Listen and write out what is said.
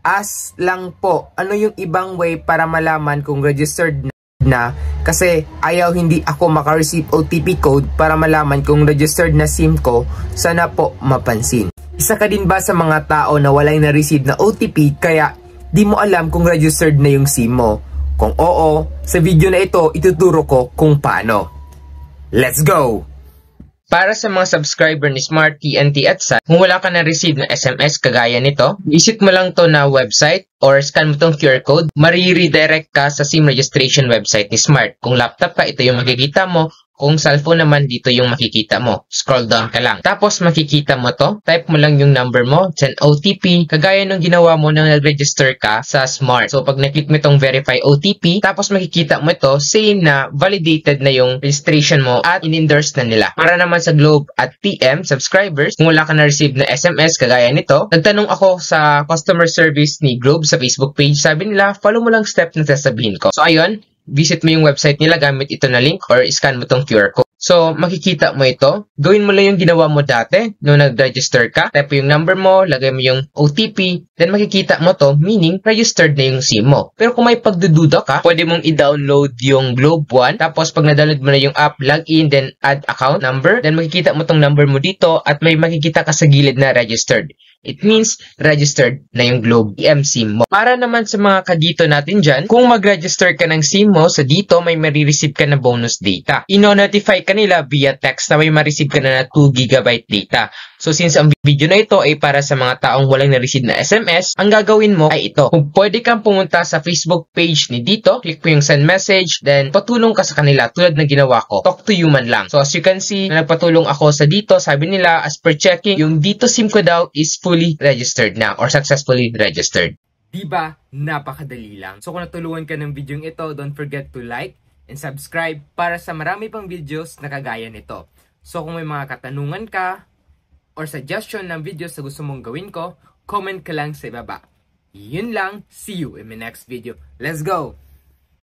Ask lang po, ano yung ibang way para malaman kung registered na, kasi ayaw hindi ako makareceive OTP code para malaman kung registered na SIM ko, sana po mapansin. Isa ka din ba sa mga tao na walay na-receive na OTP kaya di mo alam kung registered na yung SIM mo? Kung oo, sa video na ito ituturo ko kung paano. Let's go! Para sa mga subscriber ni Smart, TNT at Sun, kung wala ka na-receive na SMS kagaya nito, visit mo lang to na website or scan mo tong QR code, mariredirect ka sa SIM registration website ni Smart. Kung laptop ka, ito yung makikita mo. Kung cellphone naman, dito yung makikita mo. Scroll down ka lang. Tapos makikita mo to, type mo lang yung number mo, send OTP, kagaya nung ginawa mo nang nag-register ka sa Smart. So pag na-click mo itong verify OTP, tapos makikita mo ito, saying na validated na yung registration mo at in-endorse na nila. Para naman sa Globe at TM subscribers, kung wala ka na-receive na SMS kagaya nito, nagtanong ako sa customer service ni Globe sa Facebook page. Sabi nila, follow mo lang step na sasabihin ko. So ayun, visit mo yung website nila gamit ito na link or scan mo tong QR code. So, makikita mo ito. Gawin mo lang yung ginawa mo dati nung nag-register ka. Type yung number mo, lagay mo yung OTP, then makikita mo to, meaning registered na yung SIM mo. Pero kung may pagdududa ka, pwede mong i-download yung Globe One. Tapos, pag na-download mo na yung app, log in, then add account number. Then makikita mo tong number mo dito at may makikita ka sa gilid na registered. It means registered na yung Globe EM SIM mo. Para naman sa mga kadito natin dyan, kung mag-register ka ng SIM mo, sa dito may marireceive ka na bonus data. Ino-notify ka nila via text na may ma-receive ka na 2 GB data. So since ang video na ito ay para sa mga taong walang na-receive na SMS, ang gagawin mo ay ito. Kung pwede kang pumunta sa Facebook page ni dito, click mo yung send message, then patulong ka sa kanila tulad ng ginawa ko. Talk to you man lang. So as you can see, na nagpatulong ako sa dito, sabi nila, as per checking, yung dito SIM ko daw is fully registered na or successfully registered. Diba? Napakadali lang. So kung natulungan ka ng video ito, don't forget to like and subscribe para sa marami pang videos na kagaya nito. So kung may mga katanungan ka or suggestion ng videos na gusto mong gawin ko, comment ka lang sa ibaba. Yun lang. See you in my next video. Let's go!